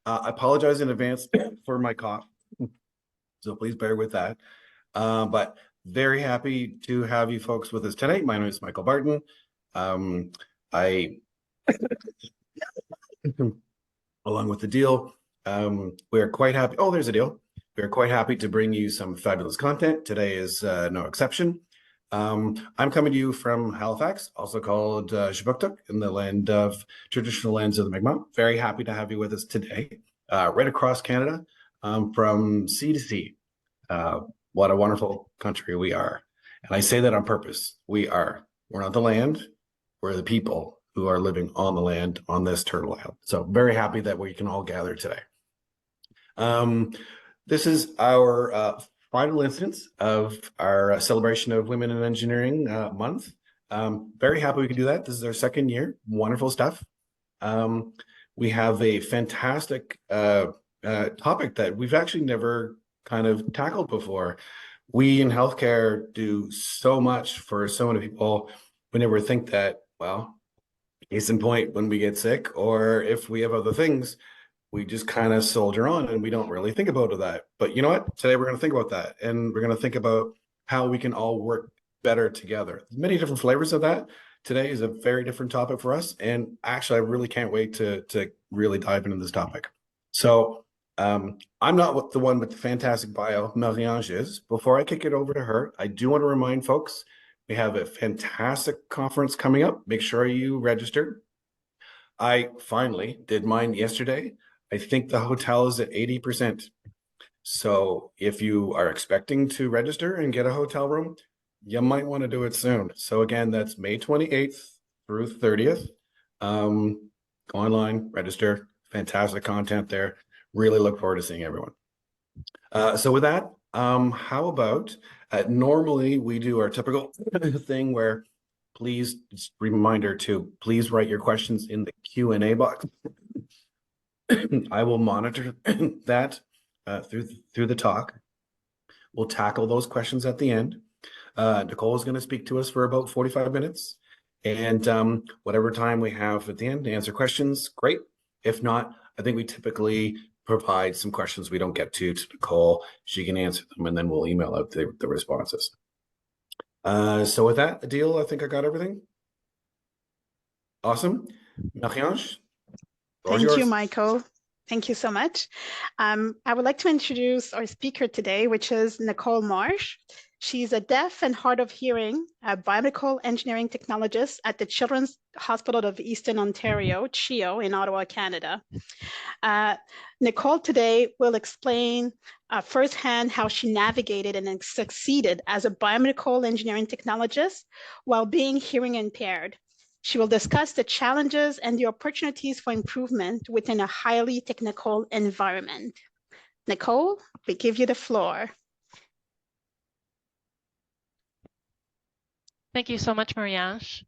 I apologize in advance for my cough, so please bear with that. But very happy to have you folks with us tonight. My name is Michael Barton. I, along with the deal, we're quite happy. Oh, there's a deal. We're quite happy to bring you some fabulous content. Today is no exception. I'm coming to you from Halifax, also called Shabuktuk, in the land of traditional lands of the Mi'kmaq. Very happy to have you with us today, right across Canada, from sea to sea. What a wonderful country we are. And I say that on purpose. We are. We're not the land. We're the people who are living on the land on this turtle island. So very happy that we can all gather today. This is our final instance of our celebration of Women in Engineering month. Very happy we can do that. This is our second year. Wonderful stuff. We have a fantastic topic that we've actually never kind of tackled before. We in healthcare do so much for so many people. We never think that, well, case in point, when we get sick or if we have other things, we just kind of soldier on and we don't really think about that. But you know what? Today we're going to think about that, and we're going to think about how we can all work better together. There's many different flavors of that. Today is a very different topic for us, and actually I really can't wait to really dive into this topic. So I'm not the one with the fantastic bio. Marie-Ange is. Before I kick it over to her, I do want to remind folks we have a fantastic conference coming up. Make sure you register. I finally did mine yesterday. I think the hotel is at 80%. So if you are expecting to register and get a hotel room, you might want to do it soon. So again, that's May 28th through 30th. Go online, register. Fantastic content there. Really look forward to seeing everyone. So with that, how about, normally we do our typical thing where please, just a reminder to please write your questions in the Q&A box. I will monitor that through the talk. We'll tackle those questions at the end. Nicole is going to speak to us for about 45 minutes. And whatever time we have at the end to answer questions, great. If not, I think we typically provide some questions we don't get to Nicole. She can answer them, and then we'll email out the responses. So with that, Adil, I think I got everything. Awesome. Marie-Ange, thank you, Michael. Thank you so much. I would like to introduce our speaker today, which is Nicole Marsh. She's a deaf and hard of hearing biomedical engineering technologist at the Children's Hospital of Eastern Ontario, CHEO, in Ottawa, Canada. Nicole today will explain firsthand how she navigated and succeeded as a biomedical engineering technologist while being hearing impaired. She will discuss the challenges and the opportunities for improvement within a highly technical environment. Nicole, we give you the floor. Thank you so much, Marie-Ange.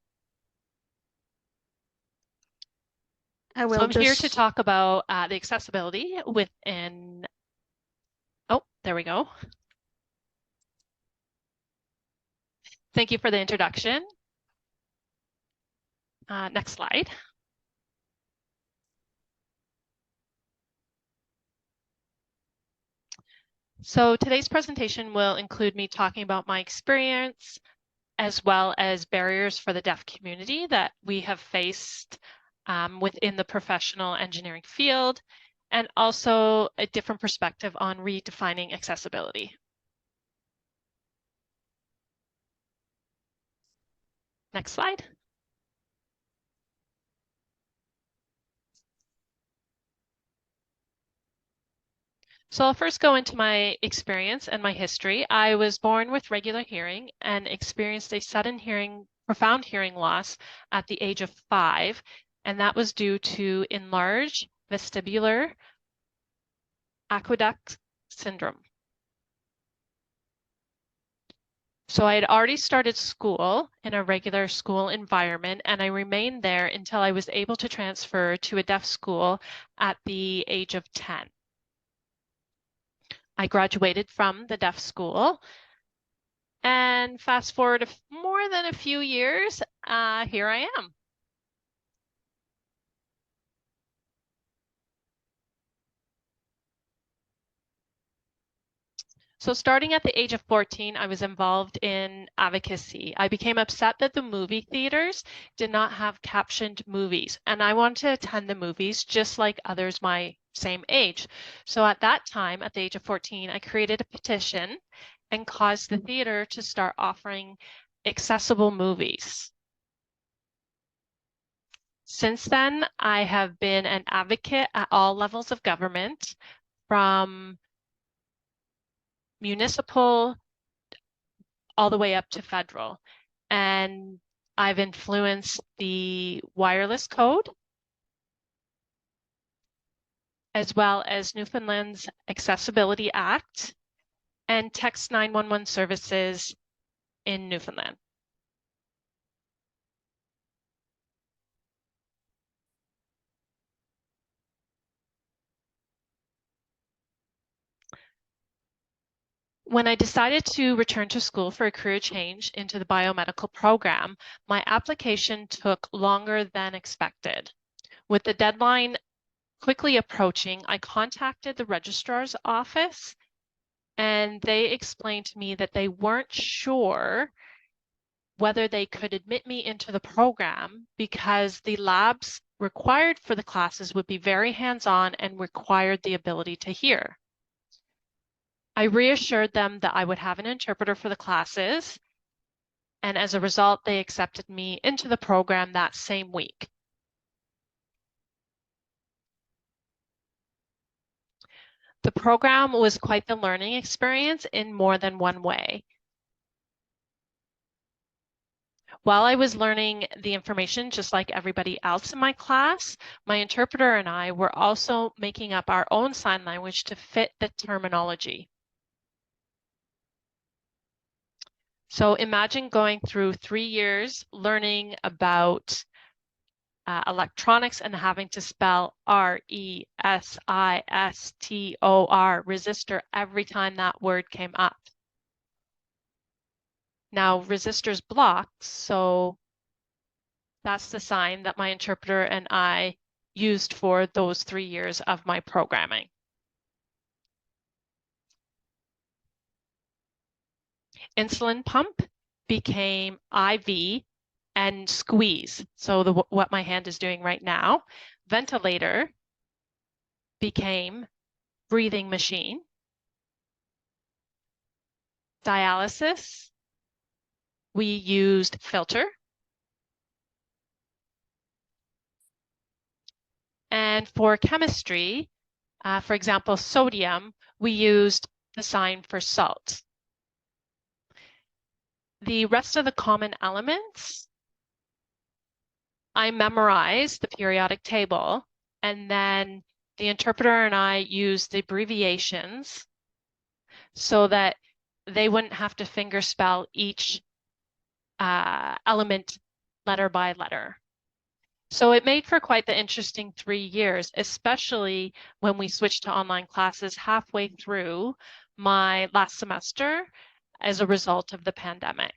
I'm here to talk about the accessibility within, oh, there we go. Thank you for the introduction. Next slide. So today's presentation will include me talking about my experience as well as barriers for the deaf community that we have faced within the professional engineering field, and also a different perspective on redefining accessibility. Next slide. So I'll first go into my experience and my history. I was born with regular hearing and experienced a sudden profound hearing loss at the age of 5, and that was due to enlarged vestibular aqueduct syndrome. So I had already started school in a regular school environment, and I remained there until I was able to transfer to a deaf school at the age of 10. I graduated from the deaf school, and fast forward more than a few years, here I am. So starting at the age of 14, I was involved in advocacy. I became upset that the movie theaters did not have captioned movies, and I wanted to attend the movies just like others my same age. So at that time, at the age of 14, I created a petition and caused the theater to start offering accessible movies. Since then, I have been an advocate at all levels of government, from municipal all the way up to federal. And I've influenced the wireless code, as well as Newfoundland's Accessibility Act and Text 911 services in Newfoundland. When I decided to return to school for a career change into the biomedical program, my application took longer than expected. With the deadline quickly approaching, I contacted the registrar's office, and they explained to me that they weren't sure whether they could admit me into the program because the labs required for the classes would be very hands-on and required the ability to hear. I reassured them that I would have an interpreter for the classes, and as a result, they accepted me into the program that same week. The program was quite the learning experience in more than one way. While I was learning the information just like everybody else in my class, my interpreter and I were also making up our own sign language to fit the terminology. So imagine going through 3 years learning about electronics and having to spell R-E-S-I-S-T-O-R, resistor, every time that word came up. Now, resistors block, so that's the sign that my interpreter and I used for those 3 years of my programming. Insulin pump became IV and squeeze. So what my hand is doing right now. Ventilator became breathing machine. Dialysis, we used filter. And for chemistry, for example, sodium, we used the sign for salt. The rest of the common elements, I memorized the periodic table, and then the interpreter and I used the abbreviations so that they wouldn't have to finger spell each element letter by letter. So it made for quite the interesting 3 years, especially when we switched to online classes halfway through my last semester as a result of the pandemic.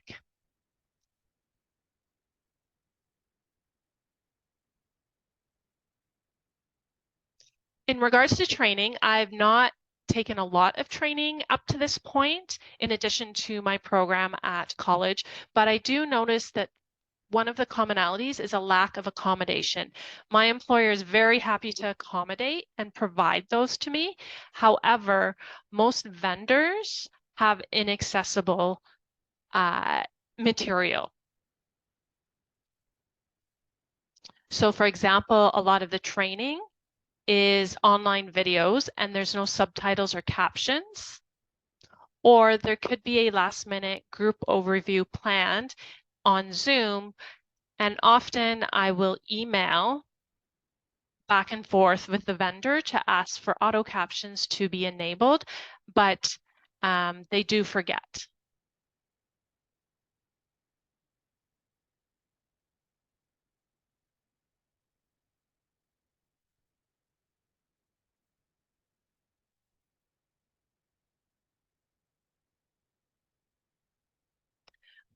In regards to training, I've not taken a lot of training up to this point, in addition to my program at college, but I do notice that one of the commonalities is a lack of accommodation. My employer is very happy to accommodate and provide those to me. However, most vendors have inaccessible material. So for example, a lot of the training is online videos and there's no subtitles or captions. Or there could be a last minute group overview planned on Zoom, and often I will email back and forth with the vendor to ask for auto captions to be enabled, but they do forget.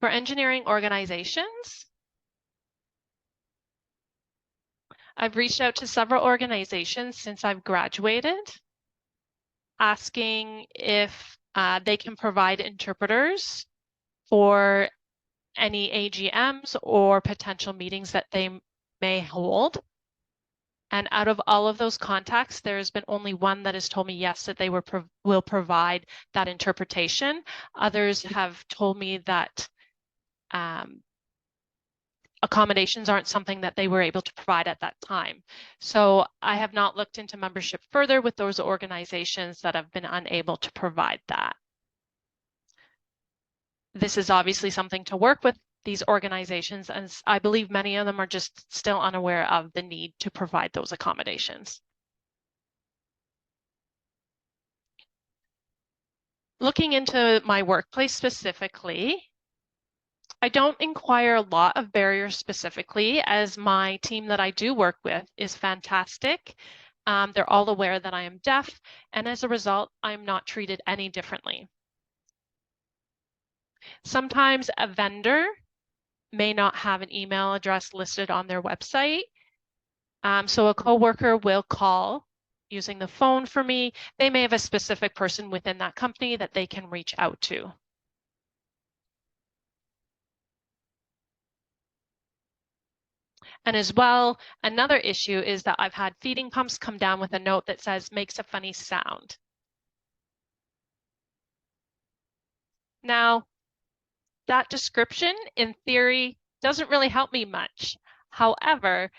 For engineering organizations, I've reached out to several organizations since I've graduated, asking if They can provide interpreters for any AGMs or potential meetings that they may hold. And out of all of those contacts, there's been only one that has told me yes, that they will provide that interpretation. Others have told me that accommodations aren't something that they were able to provide at that time. So I have not looked into membership further with those organizations that have been unable to provide that. This is obviously something to work with these organizations, and I believe many of them are just still unaware of the need to provide those accommodations. Looking into my workplace specifically, I don't inquire a lot of barriers specifically, as my team that I do work with is fantastic. They're all aware that I am deaf, and as a result, I'm not treated any differently. Sometimes a vendor may not have an email address listed on their website. So a coworker will call using the phone for me. They may have a specific person within that company that they can reach out to. And as well, another issue is that I've had feeding pumps come down with a note that says, makes a funny sound. Now, that description in theory doesn't really help me much. However,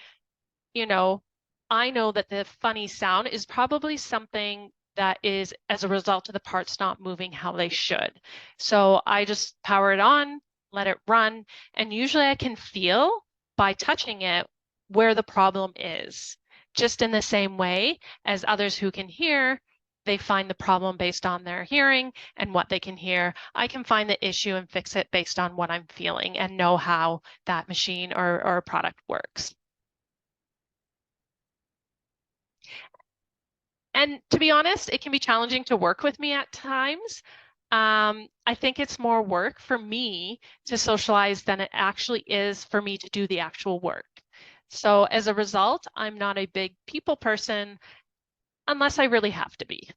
you know, I know that the funny sound is probably something that is as a result of the parts not moving how they should. So I just power it on, let it run, and usually I can feel by touching it where the problem is. Just in the same way as others who can hear, they find the problem based on their hearing and what they can hear. I can find the issue and fix it based on what I'm feeling and know how that machine or product works. And to be honest, it can be challenging to work with me at times. I think it's more work for me to socialize than it actually is for me to do the actual work. So as a result, I'm not a big people person unless I really have to be.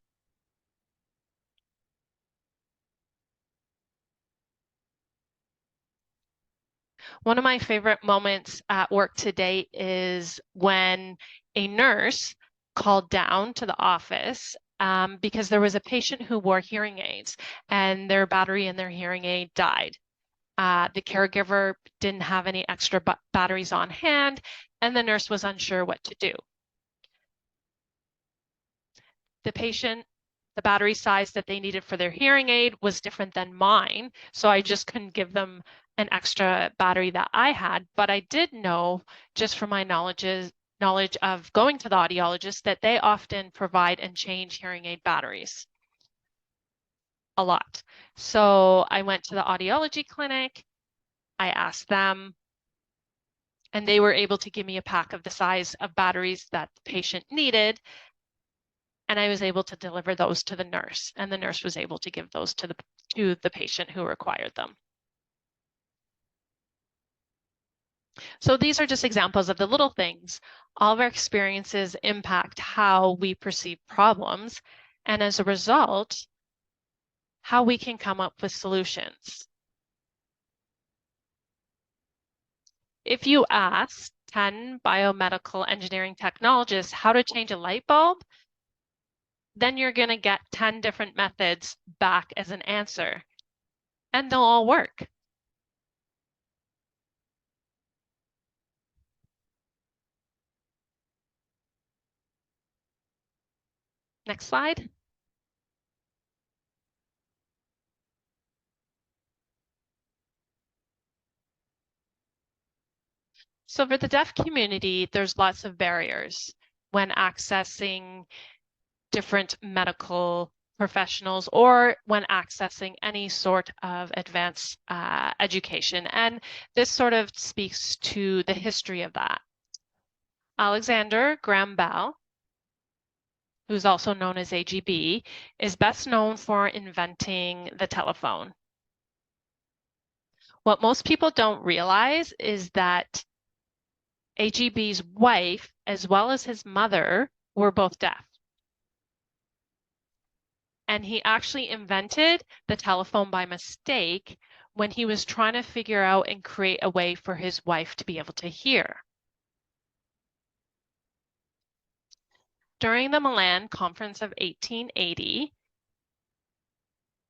One of my favorite moments at work to date is when a nurse called down to the office because there was a patient who wore hearing aids and their battery in their hearing aid died. The caregiver didn't have any extra batteries on hand, and the nurse was unsure what to do. The patient, the battery size that they needed for their hearing aid was different than mine, so I just couldn't give them an extra battery that I had, but I did know, just from my knowledge of going to the audiologist, that they often provide and change hearing aid batteries a lot. So I went to the audiology clinic, I asked them, and they were able to give me a pack of the size of batteries that the patient needed, and I was able to deliver those to the nurse, and the nurse was able to give those to the patient who required them. So these are just examples of the little things. All of our experiences impact how we perceive problems, and as a result, how we can come up with solutions. If you ask 10 biomedical engineering technologists how to change a light bulb, then you're going to get 10 different methods back as an answer, and they'll all work. Next slide. So for the deaf community, there's lots of barriers when accessing different medical professionals or when accessing any sort of advanced education. And this sort of speaks to the history of that. Alexander Graham Bell, who's also known as AGB, is best known for inventing the telephone. What most people don't realize is that AGB's wife, as well as his mother, were both deaf. And he actually invented the telephone by mistake when he was trying to figure out and create a way for his wife to be able to hear. During the Milan Conference of 1880,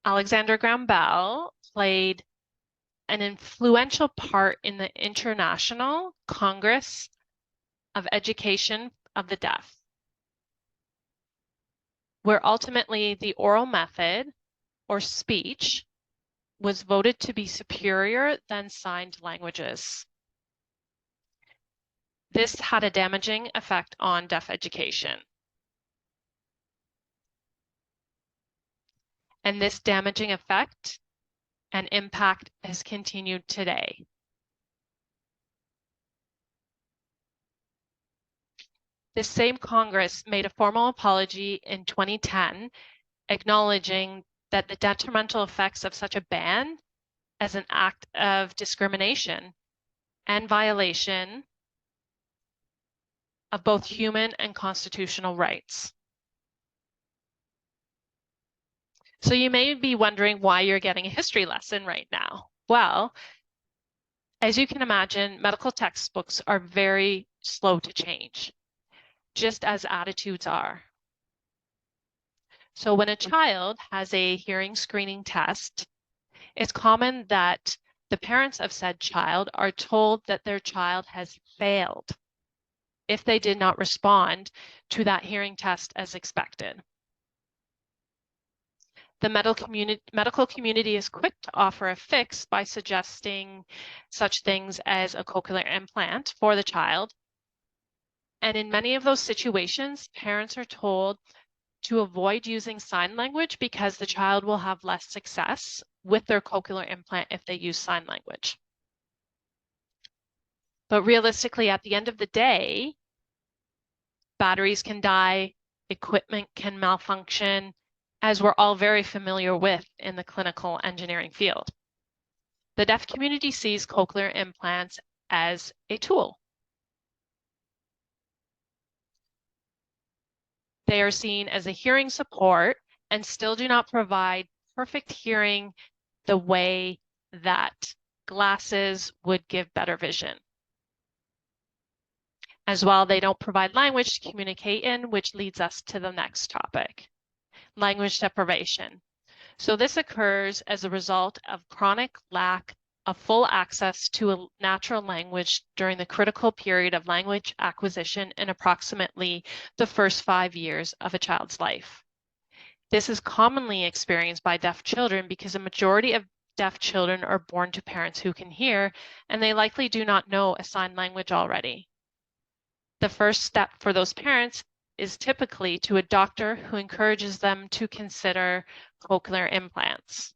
Alexander Graham Bell played an influential part in the International Congress of Education of the Deaf, where ultimately the oral method, or speech, was voted to be superior than signed languages. This had a damaging effect on deaf education. And this damaging effect and impact has continued today. This same Congress made a formal apology in 2010, acknowledging that the detrimental effects of such a ban as an act of discrimination and violation of both human and constitutional rights. So you may be wondering why you're getting a history lesson right now. Well, as you can imagine, medical textbooks are very slow to change, just as attitudes are. So when a child has a hearing screening test, it's common that the parents of said child are told that their child has failed if they did not respond to that hearing test as expected. The medical community is quick to offer a fix by suggesting such things as a cochlear implant for the child. And in many of those situations, parents are told to avoid using sign language because the child will have less success with their cochlear implant if they use sign language. But realistically, at the end of the day, batteries can die, equipment can malfunction, as we're all very familiar with in the clinical engineering field. The deaf community sees cochlear implants as a tool. They are seen as a hearing support and still do not provide perfect hearing the way that glasses would give better vision. As well, they don't provide language to communicate in, which leads us to the next topic, language deprivation. So this occurs as a result of chronic lack of full access to a natural language during the critical period of language acquisition in approximately the first 5 years of a child's life. This is commonly experienced by deaf children because a majority of deaf children are born to parents who can hear, and they likely do not know a sign language already. The first step for those parents is typically to a doctor who encourages them to consider cochlear implants,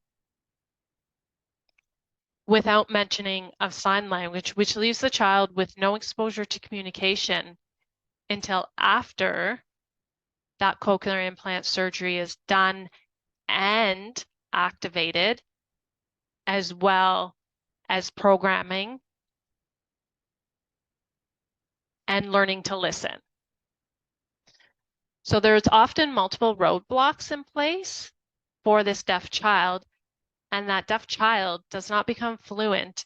without mentioning of sign language, which leaves the child with no exposure to communication until after that cochlear implant surgery is done and activated, as well as programming and learning to listen. So there's often multiple roadblocks in place for this deaf child, and that deaf child does not become fluent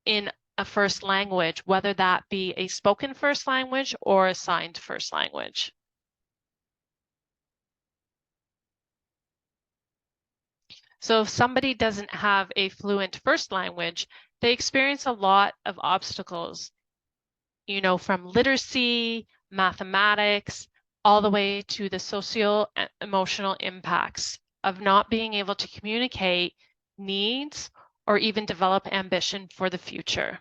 in a first language, whether that be a spoken first language or a signed first language. So if somebody doesn't have a fluent first language, they experience a lot of obstacles, from literacy, mathematics, all the way to the socio-emotional impacts of not being able to communicate needs or even develop ambition for the future.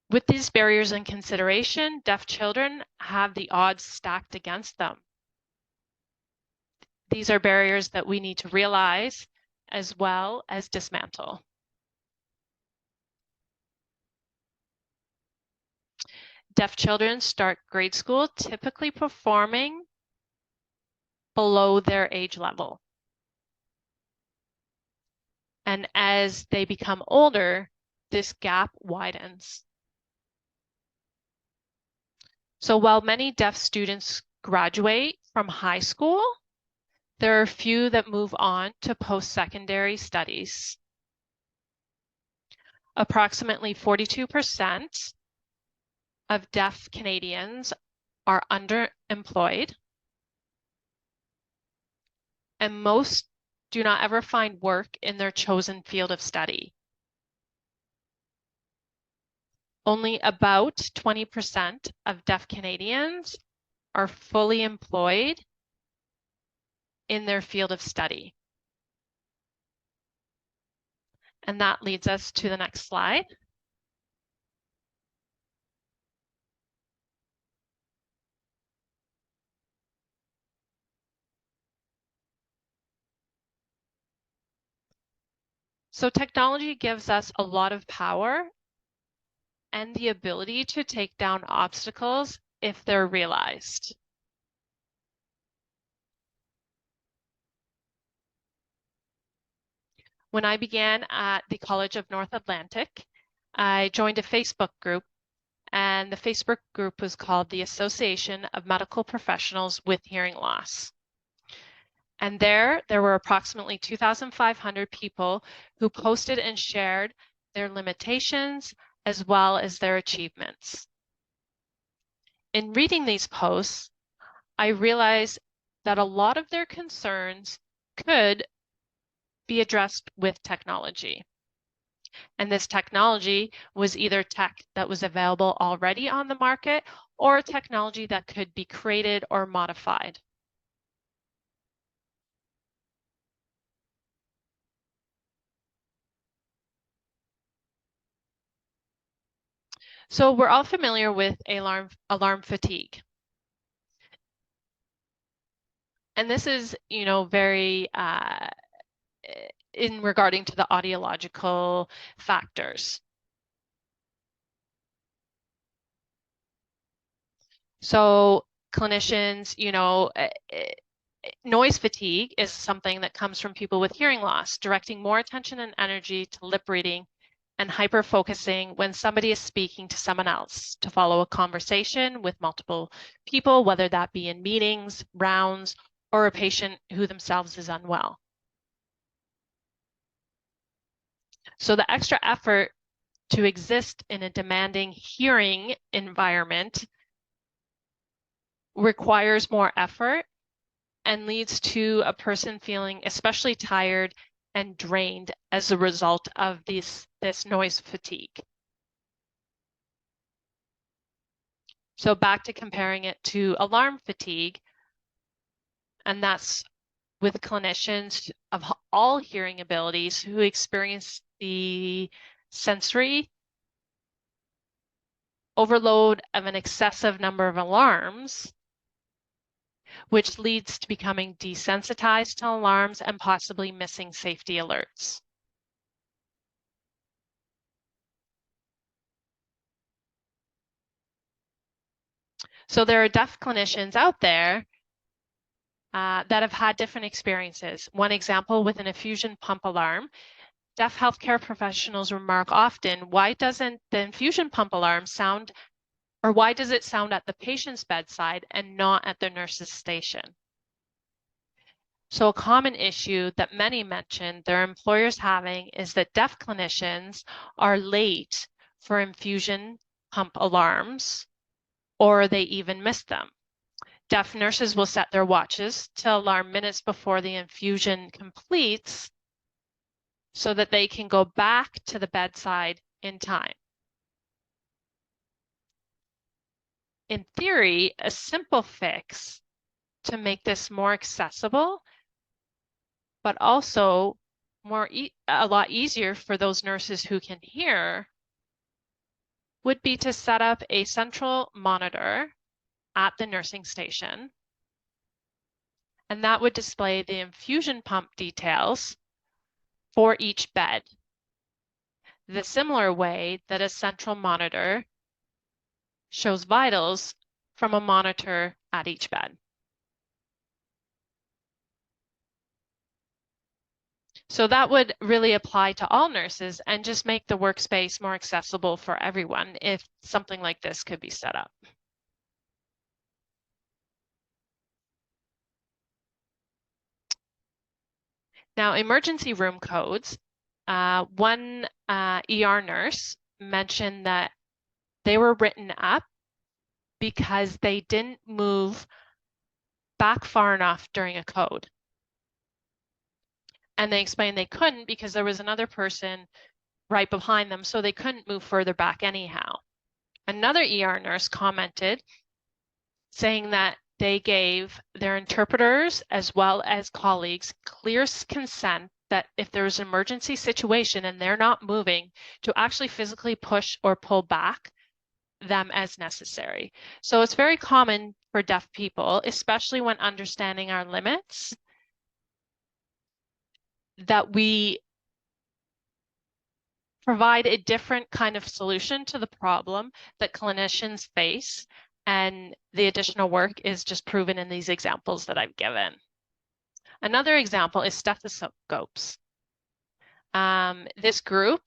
With these barriers in consideration, deaf children have the odds stacked against them. These are barriers that we need to realize as well as dismantle. Deaf children start grade school typically performing below their age level. And as they become older, this gap widens. So while many deaf students graduate from high school, there are few that move on to post-secondary studies. Approximately 42% of deaf Canadians are underemployed, and most do not ever find work in their chosen field of study. Only about 20% of deaf Canadians are fully employed in their field of study. And that leads us to the next slide. So technology gives us a lot of power and the ability to take down obstacles if they're realized. When I began at the College of North Atlantic, I joined a Facebook group, and the Facebook group was called the Association of Medical Professionals with Hearing Loss. And there were approximately 2,500 people who posted and shared their limitations as well as their achievements. In reading these posts, I realized that a lot of their concerns could be addressed with technology. And this technology was either tech that was available already on the market or technology that could be created or modified. So we're all familiar with alarm fatigue. And this is, very in regarding to the audiological factors. So clinicians, noise fatigue is something that comes from people with hearing loss, directing more attention and energy to lip reading and hyper-focusing when somebody is speaking to someone else, to follow a conversation with multiple people, whether that be in meetings, rounds, or a patient who themselves is unwell. So the extra effort to exist in a demanding hearing environment requires more effort and leads to a person feeling especially tired and drained as a result of this noise fatigue. So back to comparing it to alarm fatigue, and that's with clinicians of all hearing abilities who experience the sensory overload of an excessive number of alarms, which leads to becoming desensitized to alarms and possibly missing safety alerts. So there are deaf clinicians out there that have had different experiences. One example with an infusion pump alarm, deaf healthcare professionals remark often, why doesn't the infusion pump alarm sound, or why does it sound at the patient's bedside and not at the nurse's station? So a common issue that many mention their employers having is that deaf clinicians are late for infusion pump alarms, or they even miss them. Deaf nurses will set their watches to alarm minutes before the infusion completes so that they can go back to the bedside in time. In theory, a simple fix to make this more accessible, but also a lot easier for those nurses who can hear, would be to set up a central monitor at the nursing station, and that would display the infusion pump details for each bed, the similar way that a central monitor shows vitals from a monitor at each bed. So that would really apply to all nurses and just make the workspace more accessible for everyone if something like this could be set up. Now, emergency room codes, one ER nurse mentioned that they were written up because they didn't move back far enough during a code. And they explained they couldn't because there was another person right behind them, so they couldn't move further back anyhow. Another ER nurse commented saying that they gave their interpreters as well as colleagues clear consent that if there's an emergency situation and they're not moving, to actually physically push or pull back them as necessary. So it's very common for deaf people, especially when understanding our limits, that we provide a different kind of solution to the problem that clinicians face. And the additional work is just proven in these examples that I've given. Another example is stethoscopes. This group,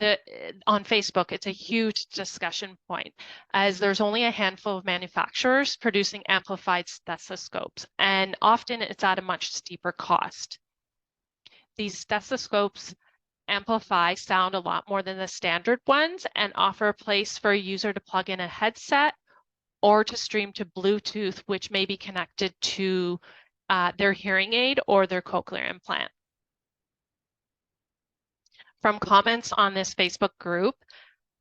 on Facebook, it's a huge discussion point, as there's only a handful of manufacturers producing amplified stethoscopes, and often it's at a much steeper cost. These stethoscopes amplify sound a lot more than the standard ones and offer a place for a user to plug in a headset or to stream to Bluetooth, which may be connected to their hearing aid or their cochlear implant. From comments on this Facebook group,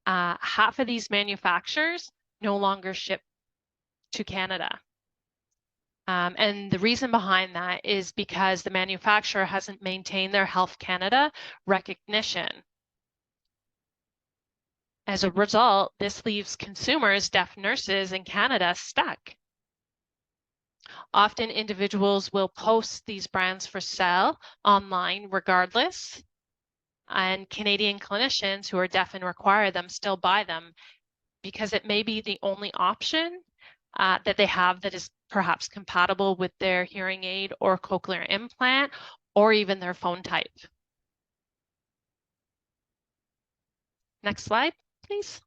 half of these manufacturers no longer ship to Canada. And the reason behind that is because the manufacturer hasn't maintained their Health Canada recognition. As a result, this leaves consumers, deaf nurses in Canada, stuck. Often individuals will post these brands for sale online regardless, and Canadian clinicians who are deaf and require them still buy them because it may be the only option that they have that is perhaps compatible with their hearing aid or cochlear implant or even their phone type. Next slide, please.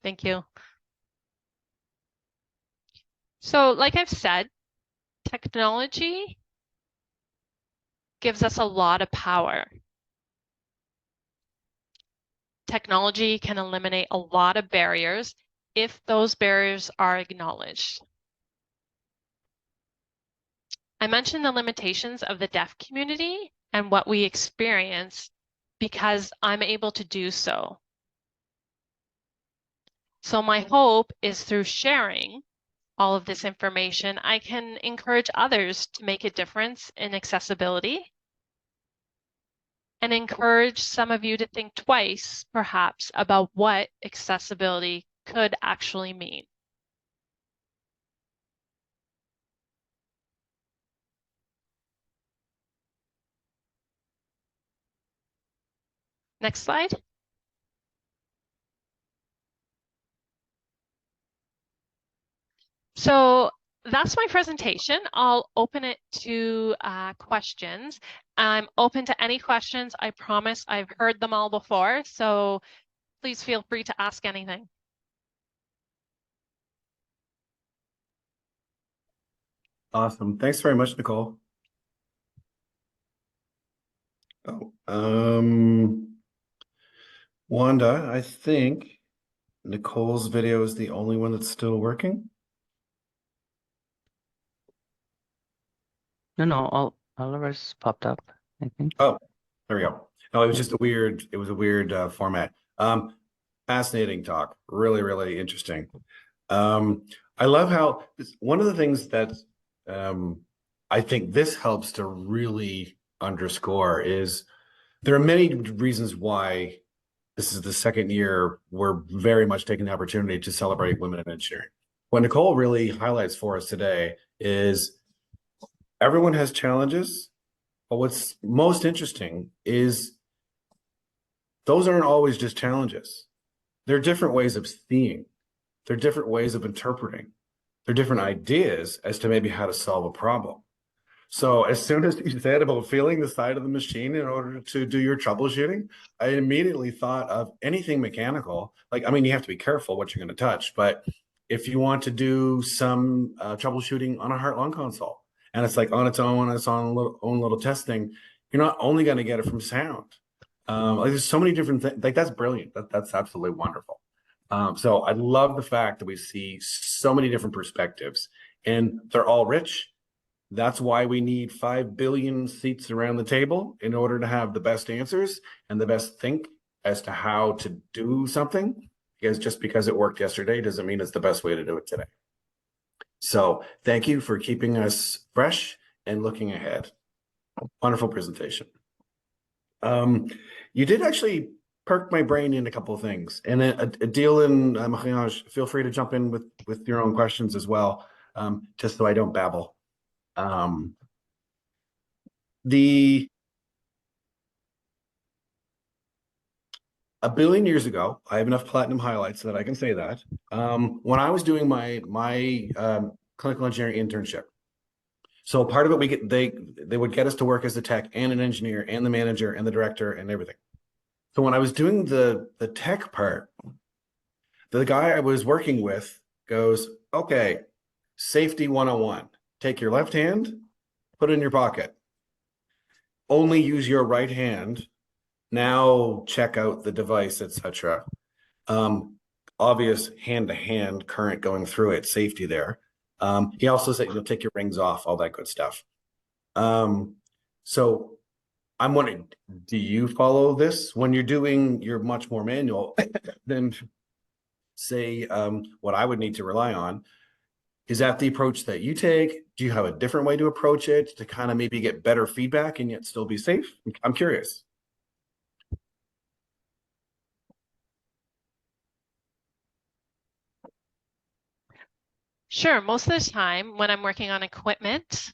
Thank you. So like I've said, technology gives us a lot of power. Technology can eliminate a lot of barriers if those barriers are acknowledged. I mentioned the limitations of the deaf community and what we experience because I'm able to do so. So my hope is through sharing all of this information, I can encourage others to make a difference in accessibility and encourage some of you to think twice, perhaps, about what accessibility could actually mean. Next slide. So that's my presentation. I'll open it to questions. I'm open to any questions. I promise I've heard them all before, so please feel free to ask anything. Awesome. Thanks very much, Nicole. Oh, Wanda, I think Nicole's video is the only one that's still working. No, all of ours popped up, I think. Oh, there we go. No, it was just a weird format. Fascinating talk. Really, really interesting. I love how one of the things that I think this helps to really underscore is there are many reasons why this is the second year we're very much taking the opportunity to celebrate women in engineering. What Nicole really highlights for us today is everyone has challenges, but what's most interesting is those aren't always just challenges. They're different ways of seeing. They're different ways of interpreting. They're different ideas as to maybe how to solve a problem. So as soon as you said about feeling the side of the machine in order to do your troubleshooting, I immediately thought of anything mechanical. Like, I mean, you have to be careful what you're going to touch, but if you want to do some troubleshooting on a heart-lung console, and it's like on its own, it's on own little testing, you're not only going to get it from sound. Like there's so many different things. Like that's brilliant. That's absolutely wonderful. So I love the fact that we see so many different perspectives, and they're all rich. That's why we need 5 billion seats around the table in order to have the best answers and the best think as to how to do something. Because just because it worked yesterday doesn't mean it's the best way to do it today. So thank you for keeping us fresh and looking ahead. Wonderful presentation. You did actually perk my brain in a couple of things. And Adil and Marie-Ange, feel free to jump in with your own questions as well, just so I don't babble. A billion years ago, I have enough platinum highlights that I can say that. When I was doing my clinical engineering internship, so part of it they would get us to work as a tech and an engineer and the manager and the director and everything. So when I was doing the tech part, the guy I was working with goes, okay, safety 101. Take your left hand, put it in your pocket. Only use your right hand. Now check out the device, etc. Obvious hand-to-hand current going through it, safety there. He also said, take your rings off, all that good stuff. So I'm wondering, do you follow this when you're much more manual than say what I would need to rely on? Is that the approach that you take? Do you have a different way to approach it to kind of maybe get better feedback and yet still be safe? I'm curious. Sure. Most of the time when I'm working on equipment,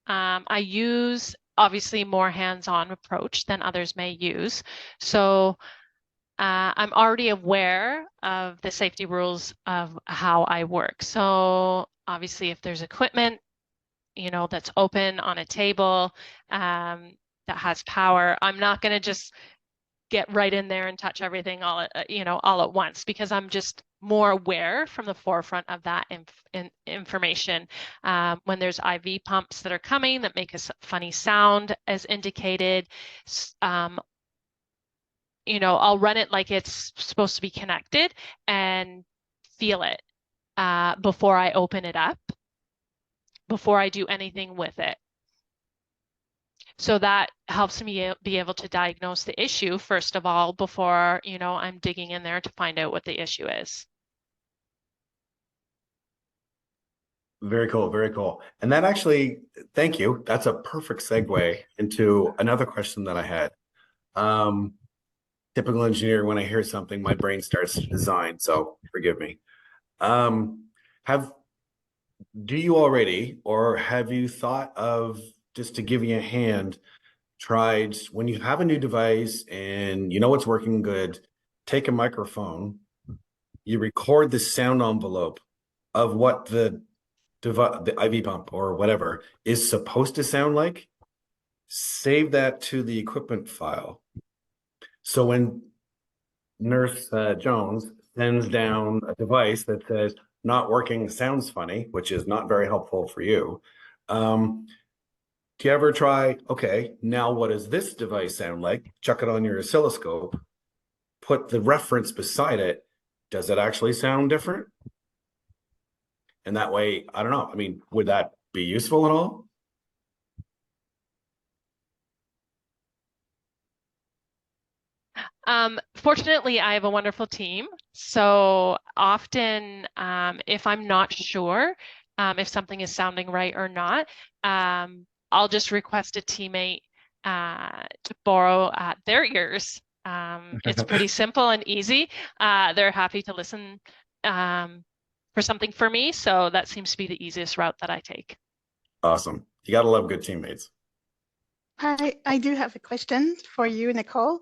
I use obviously more hands-on approach than others may use. So I'm already aware of the safety rules of how I work. So obviously if there's equipment, that's open on a table, that has power, I'm not going to just get right in there and touch everything all at once, because I'm just more aware from the forefront of that information. When there's IV pumps that are coming that make a funny sound as indicated, I'll run it like it's supposed to be connected and feel it before I open it up, before I do anything with it. So that helps me be able to diagnose the issue, first of all, before, I'm digging in there to find out what the issue is. Very cool, very cool. And that actually, thank you. That's a perfect segue into another question that I had. Typical engineer, when I hear something, my brain starts to design, so forgive me. Do you already, or have you thought of, just to give you a hand, tried when you have a new device and you know it's working good, take a microphone, you record the sound envelope of what the IV pump or whatever is supposed to sound like, save that to the equipment file. So when Nurse Jones sends down a device that says not working, sounds funny, which is not very helpful for you. Do you ever try, okay, now what does this device sound like? Chuck it on your oscilloscope, put the reference beside it. Does it actually sound different? And that way, I don't know. I mean, would that be useful at all? Fortunately, I have a wonderful team. So often, if I'm not sure if something is sounding right or not, I'll just request a teammate to borrow their ears. It's pretty simple and easy. They're happy to listen for something for me. So that seems to be the easiest route that I take. Awesome. You got to love good teammates. I do have a question for you, Nicole.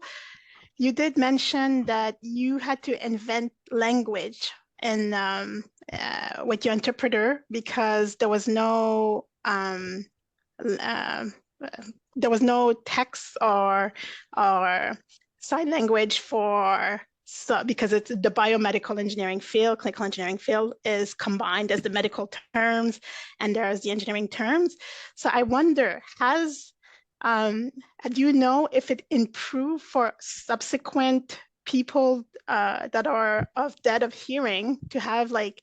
You did mention that you had to invent language and with your interpreter because there was no there was no text or sign language for, so because it's the biomedical engineering field, clinical engineering field is combined as the medical terms and there's the engineering terms. So I wonder, do you know if it improved for subsequent people that are dead of hearing to have like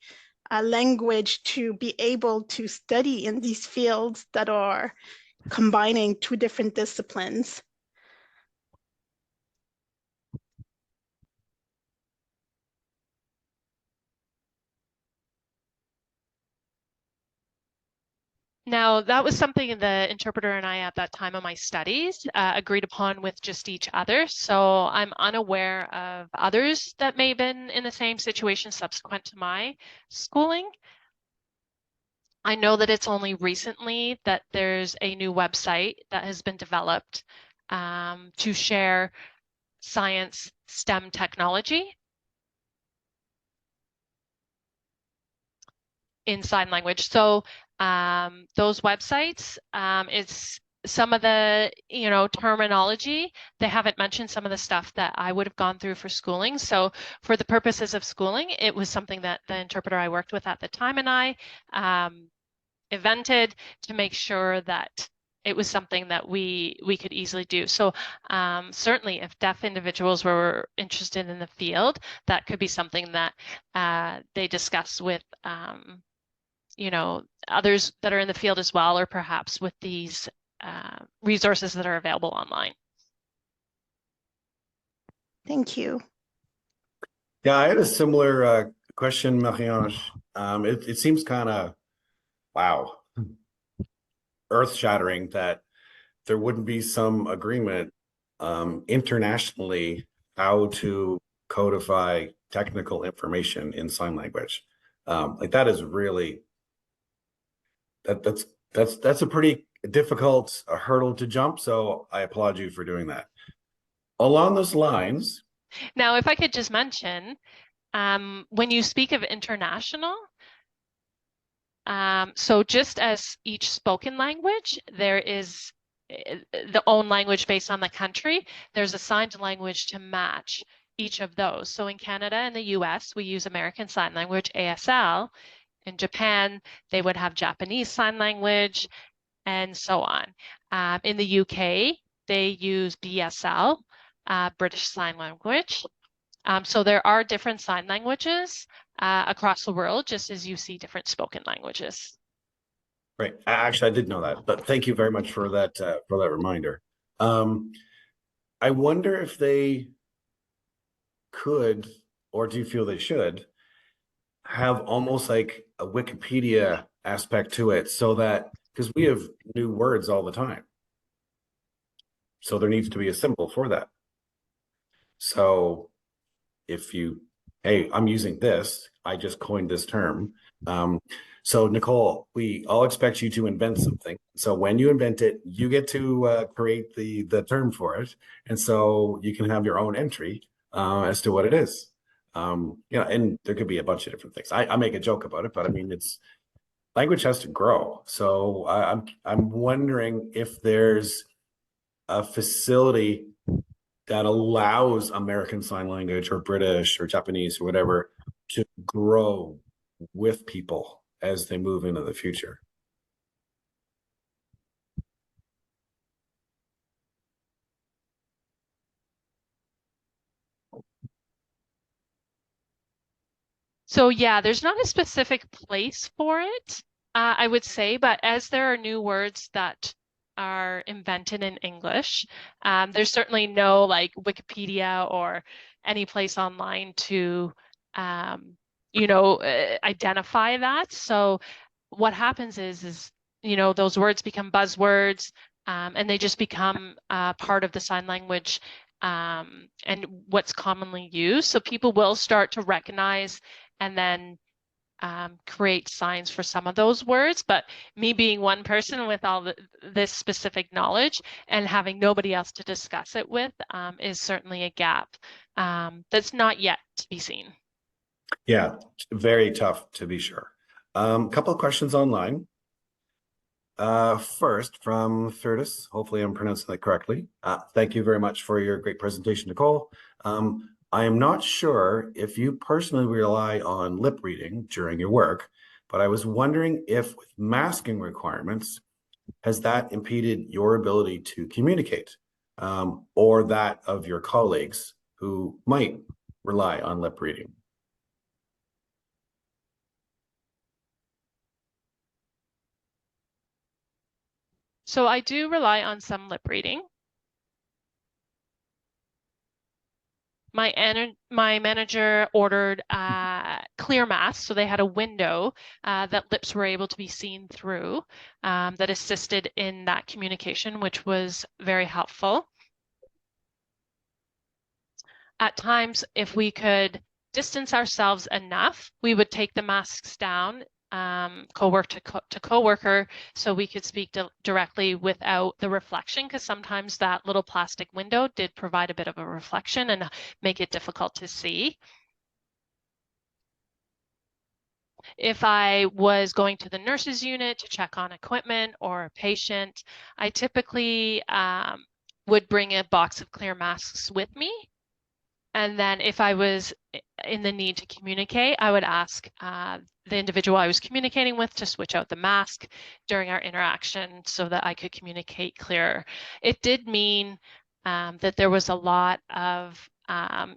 a language to be able to study in these fields that are combining two different disciplines? Now, that was something the interpreter and I at that time of my studies agreed upon with just each other. So I'm unaware of others that may have been in the same situation subsequent to my schooling. I know that it's only recently that there's a new website that has been developed to share science STEM technology in sign language. So those websites, it's some of the terminology, they haven't mentioned some of the stuff that I would have gone through for schooling. So for the purposes of schooling, it was something that the interpreter I worked with at the time and I invented to make sure that it was something that we could easily do. So certainly if deaf individuals were interested in the field, that could be something that they discuss with others that are in the field as well, or perhaps with these resources that are available online. Thank you. Yeah, I had a similar question, Marie-Ange. It seems kind of, wow, earth-shattering that there wouldn't be some agreement internationally how to codify technical information in sign language. Like that is really that's a pretty difficult hurdle to jump. So I applaud you for doing that. Along those lines. Now, if I could just mention, when you speak of international, so just as each spoken language, there is the own language based on the country, there's a signed language to match each of those. So in Canada and the US, we use American Sign Language, ASL. In Japan, they would have Japanese Sign Language, and so on. In the UK, they use BSL, British Sign Language. So there are different sign languages across the world, just as you see different spoken languages. Right. Actually, I did know that, but thank you very much for that reminder. I wonder if they could, or do you feel they should, have almost like a Wikipedia aspect to it, so that, because we have new words all the time, so there needs to be a symbol for that. So if you, hey, I'm using this, I just coined this term. So Nicole, we all expect you to invent something. So when you invent it, you get to create the term for it. And so you can have your own entry as to what it is. And there could be a bunch of different things. I make a joke about it, but I mean, language has to grow. So I'm wondering if there's a facility that allows American Sign Language or British or Japanese or whatever to grow with people as they move into the future. So yeah, there's not a specific place for it, I would say, but as there are new words that are invented in English, there's certainly no like Wikipedia or any place online to, identify that. So what happens is those words become buzzwords, and they just become part of the sign language and what's commonly used. So people will start to recognize and then create signs for some of those words. But me being one person with all this specific knowledge and having nobody else to discuss it with is certainly a gap that's not yet to be seen. Yeah, very tough to be sure. A couple of questions online. First, from Thurtis, hopefully I'm pronouncing that correctly. Thank you very much for your great presentation, Nicole. I am not sure if you personally rely on lip reading during your work, but I was wondering if with masking requirements, has that impeded your ability to communicate, or that of your colleagues who might rely on lip reading? So I do rely on some lip reading. My manager ordered clear masks, so they had a window that lips were able to be seen through, that assisted in that communication, which was very helpful. At times, if we could distance ourselves enough, we would take the masks down, coworker to coworker, so we could speak directly without the reflection, because sometimes that little plastic window did provide a bit of a reflection and make it difficult to see. If I was going to the nurses unit to check on equipment or a patient, I typically would bring a box of clear masks with me. And then if I was in the need to communicate, I would ask the individual I was communicating with to switch out the mask during our interaction so that I could communicate clearer. It did mean that there was a lot of, I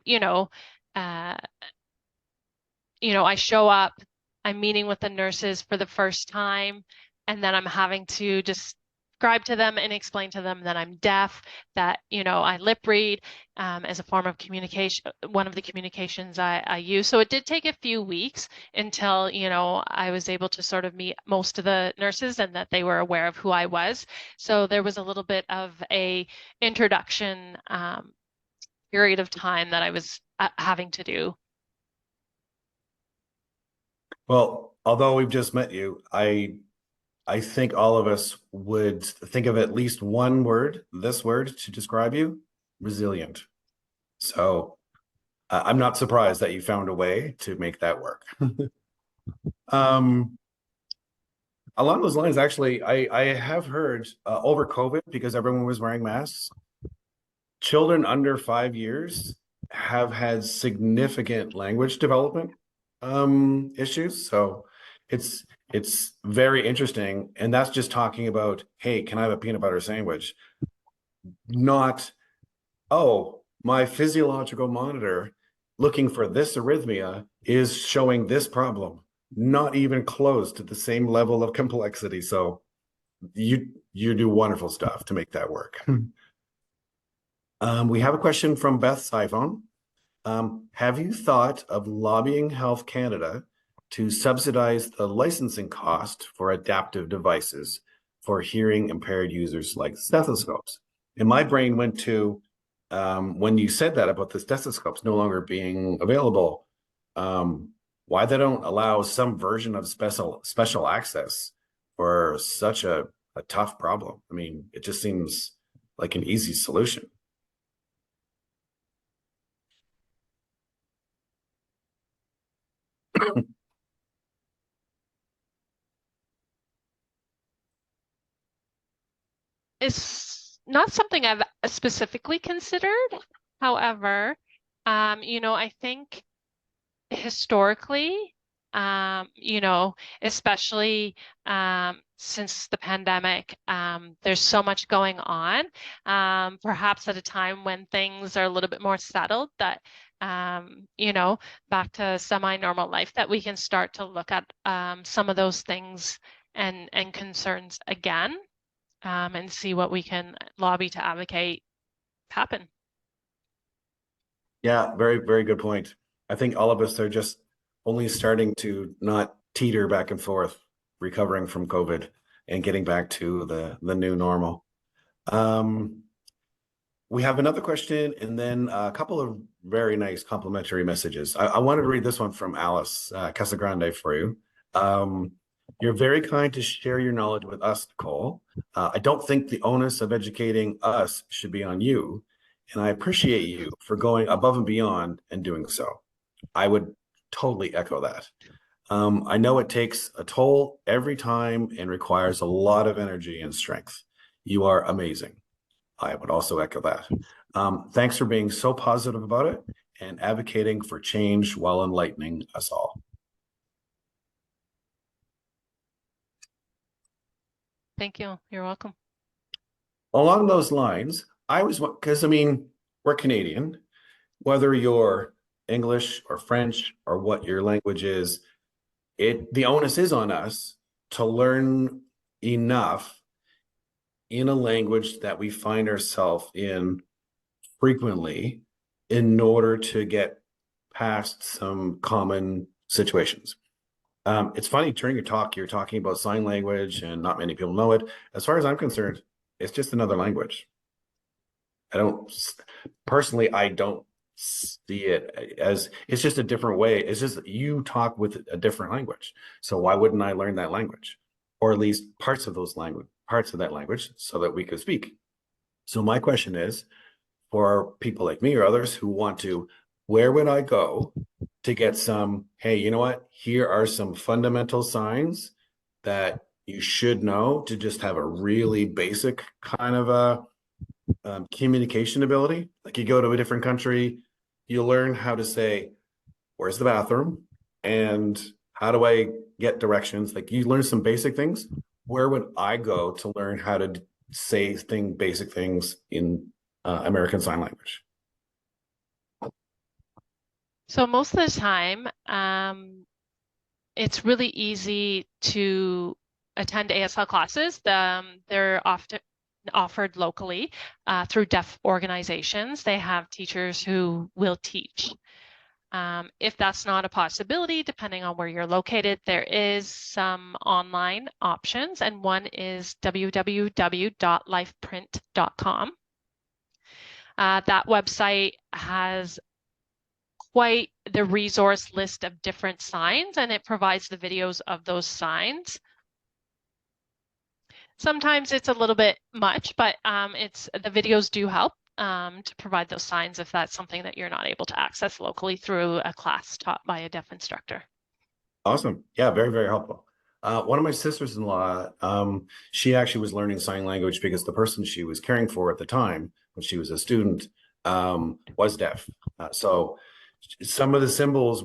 show up, I'm meeting with the nurses for the first time, and then I'm having to just describe to them and explain to them that I'm deaf, that, I lip read as a form of communication, one of the communications I use. So it did take a few weeks until, I was able to sort of meet most of the nurses and that they were aware of who I was. So there was a little bit of a introduction period of time that I was having to do. Well, although we've just met you, I think all of us would think of at least one word, this word, to describe you: resilient. So I'm not surprised that you found a way to make that work. Along those lines, actually, I have heard over COVID, because everyone was wearing masks, children under 5 years have had significant language development issues. So it's very interesting. And that's just talking about, hey, can I have a peanut butter sandwich? Not, oh, my physiological monitor looking for this arrhythmia is showing this problem. Not even close to the same level of complexity. So you do wonderful stuff to make that work. We have a question from Beth's iPhone. Have you thought of lobbying Health Canada to subsidize the licensing cost for adaptive devices for hearing impaired users like stethoscopes? And my brain went to, when you said that about the stethoscopes no longer being available, why they don't allow some version of special access for such a tough problem. I mean, it just seems like an easy solution. It's not something I've specifically considered. However, I think historically, especially since the pandemic, there's so much going on, perhaps at a time when things are a little bit more settled, that, back to semi-normal life, that we can start to look at some of those things and concerns again, and see what we can lobby to advocate happen. Yeah, very, very good point. I think all of us are just only starting to not teeter back and forth, recovering from COVID and getting back to the new normal. We have another question and then a couple of very nice complimentary messages. I wanted to read this one from Alice Casagrande for you. You're very kind to share your knowledge with us, Nicole. I don't think the onus of educating us should be on you, and I appreciate you for going above and beyond and doing so. I would totally echo that. I know it takes a toll every time and requires a lot of energy and strength. You are amazing. I would also echo that. Thanks for being so positive about it and advocating for change while enlightening us all. Thank you. You're welcome. Along those lines, because I mean, we're Canadian, whether you're English or French or what your language is, the onus is on us to learn enough in a language that we find ourselves in frequently in order to get past some common situations. It's funny, during your talk, you're talking about sign language and not many people know it. As far as I'm concerned, it's just another language. I don't see it as, it's just a different way. It's just you talk with a different language. So why wouldn't I learn that language? Or at least parts of that language so that we could speak. So my question is, for people like me or others who want to, where would I go to get some, hey, you know what? Here are some fundamental signs that you should know to just have a really basic kind of a communication ability. Like you go to a different country, you learn how to say, where's the bathroom? And how do I get directions? Like you learn some basic things. Where would I go to learn how to say basic things in American Sign Language? So most of the time, it's really easy to attend ASL classes. They're often offered locally through deaf organizations. They have teachers who will teach. If that's not a possibility, depending on where you're located, there is some online options, and one is www.lifeprint.com. That website has quite the resource list of different signs, and it provides the videos of those signs. Sometimes it's a little bit much, but the videos do help to provide those signs if that's something that you're not able to access locally through a class taught by a deaf instructor. Awesome. Yeah, very, very helpful. One of my sisters-in-law, she actually was learning sign language because the person she was caring for at the time, when she was a student, was deaf. So some of the symbols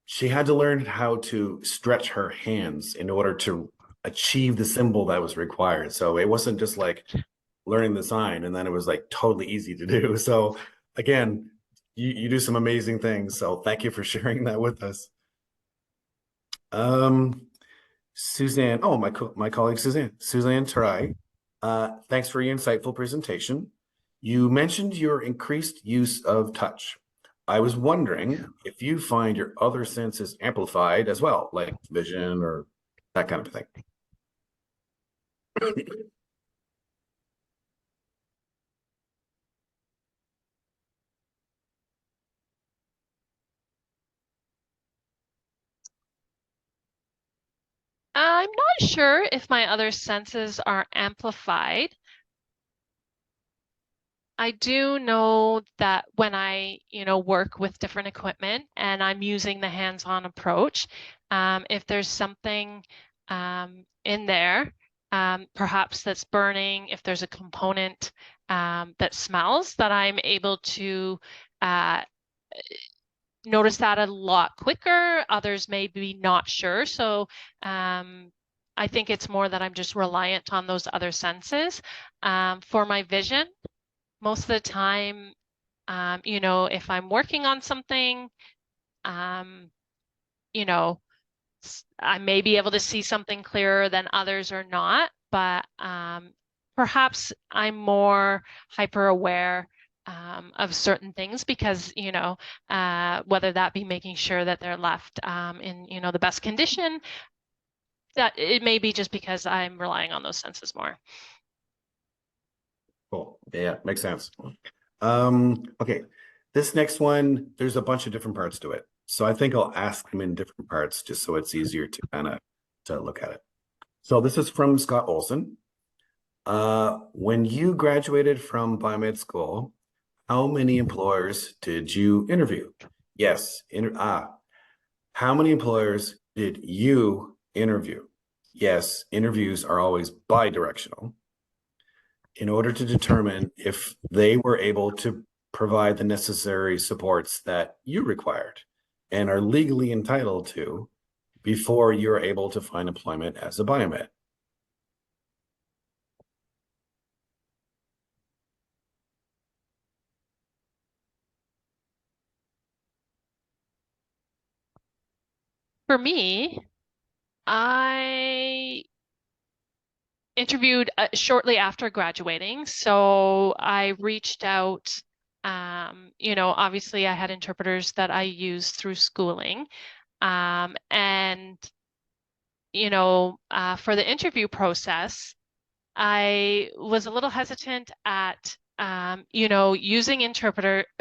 she had to learn how to stretch her hands in order to achieve the symbol that was required. So it wasn't just like learning the sign and then it was like totally easy to do. So again, you do some amazing things. So thank you for sharing that with us. Suzanne, my colleague Suzanne Tarai, thanks for your insightful presentation. You mentioned your increased use of touch. I was wondering if you find your other senses amplified as well, like vision or that kind of thing. I'm not sure if my other senses are amplified. I do know that when I, work with different equipment and I'm using the hands-on approach, if there's something in there, perhaps that's burning, if there's a component that smells, that I'm able to notice that a lot quicker. Others may be not sure. So I think it's more that I'm just reliant on those other senses. For my vision, most of the time, if I'm working on something, I may be able to see something clearer than others or not, but perhaps I'm more hyper aware of certain things because, whether that be making sure that they're left in, the best condition, that it may be just because I'm relying on those senses more. Cool. Yeah, makes sense. Okay, this next one, there's a bunch of different parts to it. So I think I'll ask them in different parts just so it's easier to to look at it. So this is from Scott Olson. When you graduated from biomed school, how many employers did you interview? Yes. How many employers did you interview? Yes, interviews are always bi-directional in order to determine if they were able to provide the necessary supports that you required and are legally entitled to before you're able to find employment as a biomed. For me, I interviewed shortly after graduating. So I reached out, obviously I had interpreters that I used through schooling. And, for the interview process, I was a little hesitant at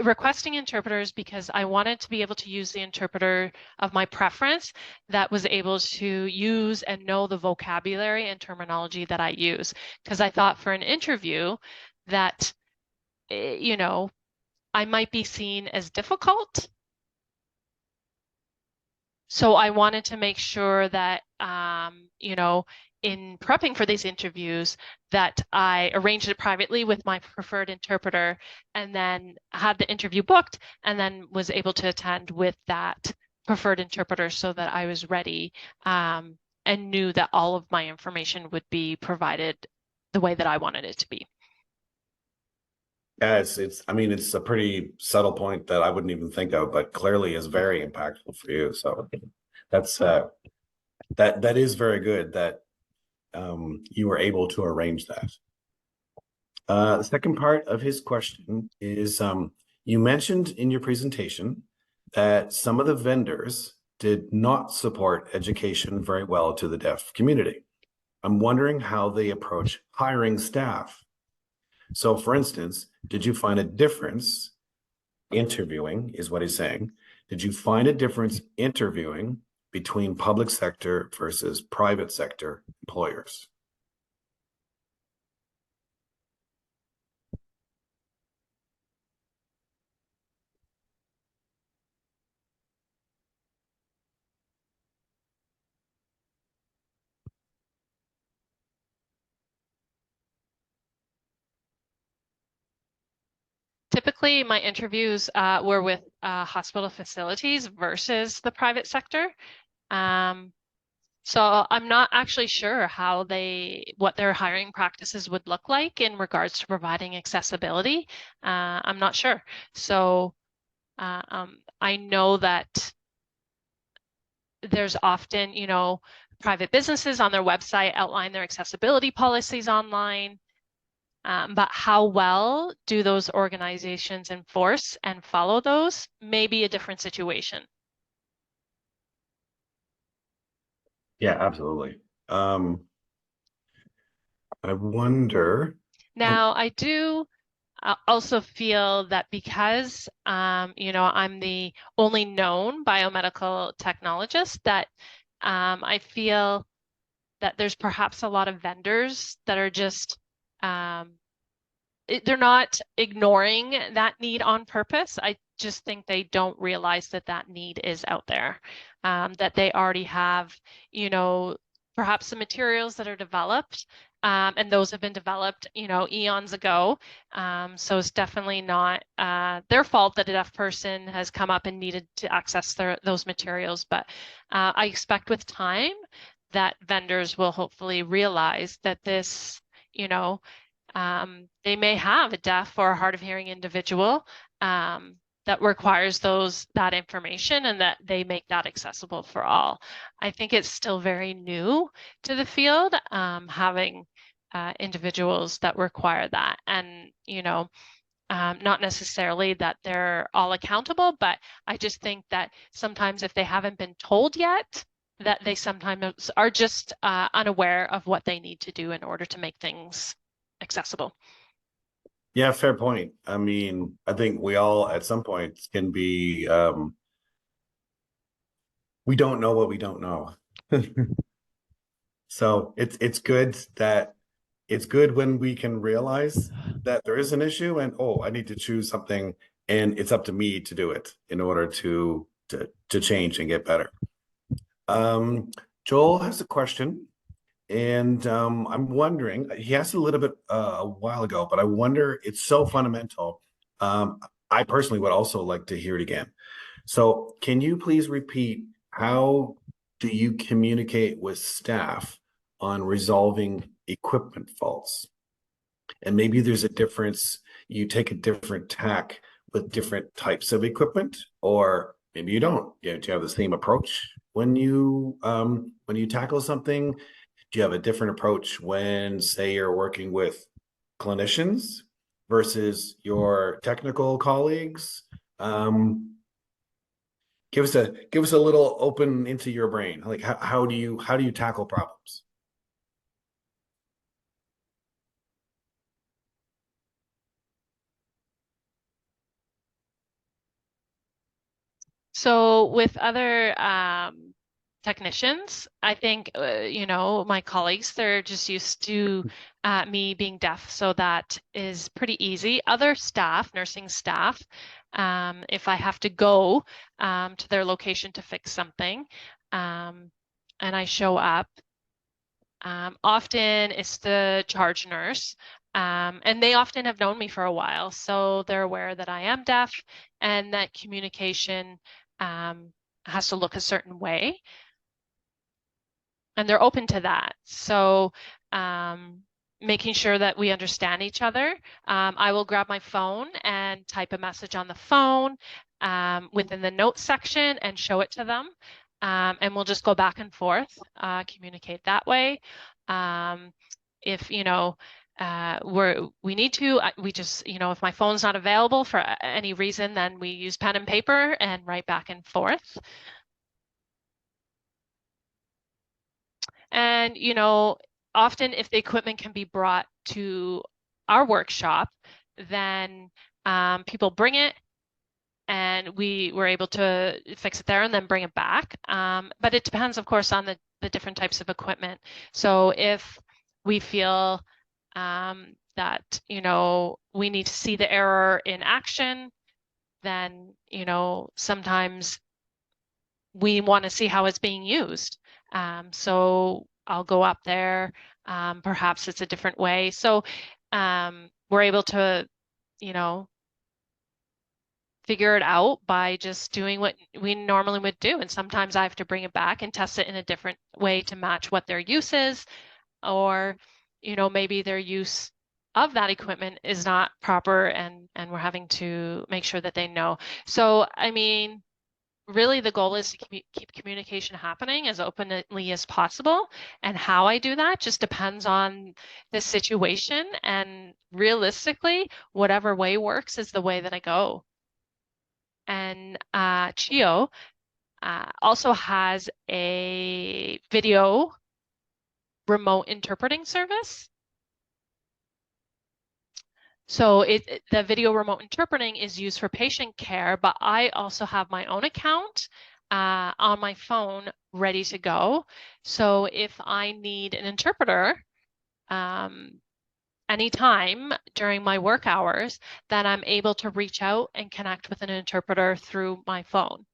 requesting interpreters because I wanted to be able to use the interpreter of my preference that was able to use and know the vocabulary and terminology that I use. Because I thought for an interview that, I might be seen as difficult. So I wanted to make sure that, in prepping for these interviews, that I arranged it privately with my preferred interpreter and then had the interview booked and then was able to attend with that preferred interpreter so that I was ready and knew that all of my information would be provided the way that I wanted it to be. Yeah, it's a pretty subtle point that I wouldn't even think of, but clearly is very impactful for you. So that's that is very good that you were able to arrange that. The second part of his question is you mentioned in your presentation that some of the vendors did not support education very well to the deaf community. I'm wondering how they approach hiring staff. So, for instance, did you find a difference interviewing, is what he's saying? Did you find a difference interviewing between public sector versus private sector employers? Typically, my interviews were with hospital facilities versus the private sector. So I'm not actually sure what their hiring practices would look like in regards to providing accessibility. I'm not sure. So I know that there's often, private businesses on their website outline their accessibility policies online. But how well do those organizations enforce and follow those may be a different situation. Yeah, absolutely. I wonder. Now, I do also feel that because, I'm the only known biomedical technologist, that I feel that there's perhaps a lot of vendors that are just they're not ignoring that need on purpose. I just think they don't realize that that need is out there, that they already have, perhaps some materials that are developed, and those have been developed, eons ago. So it's definitely not their fault that a deaf person has come up and needed to access those materials. But I expect with time that vendors will hopefully realize that this, they may have a deaf or a hard of hearing individual that requires that information and that they make that accessible for all. I think it's still very new to the field, having individuals that require that. And, not necessarily that they're all accountable, but I just think that sometimes if they haven't been told yet, that they sometimes are just unaware of what they need to do in order to make things accessible. Yeah, fair point. I mean, I think we all at some point can be we don't know what we don't know. So it's good when we can realize that there is an issue and I need to choose something and it's up to me to do it in order to to change and get better. Joel has a question, and I'm wondering, he asked it a little bit a while ago, but I wonder, it's so fundamental. I personally would also like to hear it again. So can you please repeat, how do you communicate with staff on resolving equipment faults? And maybe there's a difference, you take a different tack with different types of equipment, or maybe you don't. Do you have the same approach when you tackle something? Do you have a different approach when, say, you're working with clinicians versus your technical colleagues? Give us a little open into your brain. Like how do you tackle problems? So with other technicians, I think, my colleagues, they're just used to me being deaf, so that is pretty easy. Other staff, nursing staff, if I have to go to their location to fix something, and I show up, often it's the charge nurse, and they often have known me for a while, so they're aware that I am deaf and that communication has to look a certain way, and they're open to that. So making sure that we understand each other. I will grab my phone and type a message on the phone within the notes section and show it to them. And we'll just go back and forth, communicate that way. If, we need to, we just, if my phone's not available for any reason, then we use pen and paper and write back and forth. And, often if the equipment can be brought to our workshop, then people bring it and we were able to fix it there and then bring it back. But it depends, of course, on the different types of equipment. So if we feel that, we need to see the error in action, then, sometimes we want to see how it's being used. So I'll go up there, perhaps it's a different way. So we're able to, figure it out by just doing what we normally would do. And sometimes I have to bring it back and test it in a different way to match what their use is, or, maybe their use of that equipment is not proper, and we're having to make sure that they know. So, I mean, really the goal is to keep communication happening as openly as possible. And how I do that just depends on the situation. And realistically, whatever way works is the way that I go. And CHIO also has a video remote interpreting service. So the video remote interpreting is used for patient care, but I also have my own account on my phone ready to go. So if I need an interpreter anytime during my work hours, then I'm able to reach out and connect with an interpreter through my phone.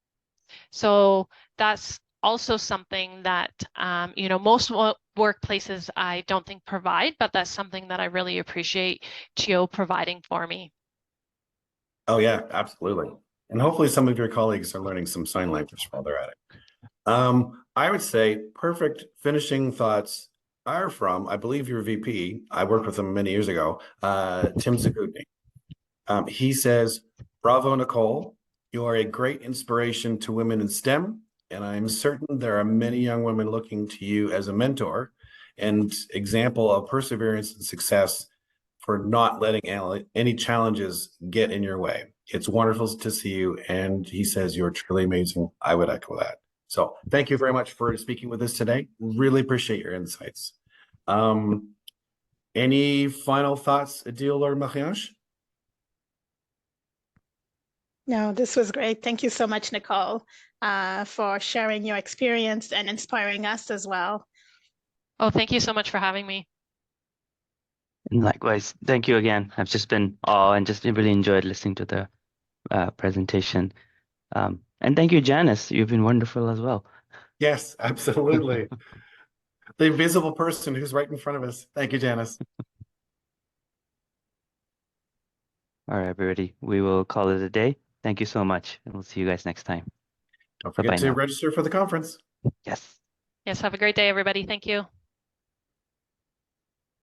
So that's also something that, most workplaces I don't think provide, but that's something that I really appreciate CHIO providing for me. Oh yeah, absolutely. And hopefully some of your colleagues are learning some sign language while they're at it. I would say perfect finishing thoughts are from, I believe your VP, I worked with him many years ago, Tim Zagudny. He says, "Bravo, Nicole. You are a great inspiration to women in STEM, and I'm certain there are many young women looking to you as a mentor and example of perseverance and success for not letting any challenges get in your way. It's wonderful to see you." And he says, "You're truly amazing." I would echo that. So thank you very much for speaking with us today. Really appreciate your insights. Any final thoughts, Adil or Marianne? No, this was great. Thank you so much, Nicole, for sharing your experience and inspiring us as well. Oh, thank you so much for having me. And likewise, thank you again. I've just been and just really enjoyed listening to the presentation. And thank you, Janice. You've been wonderful as well. Yes, absolutely. The invisible person who's right in front of us. Thank you, Janice. All right, everybody. We will call it a day. Thank you so much. And we'll see you guys next time. Don't Bye-bye forget to now. register for the conference. Yes. Yes, have a great day, everybody. Thank you.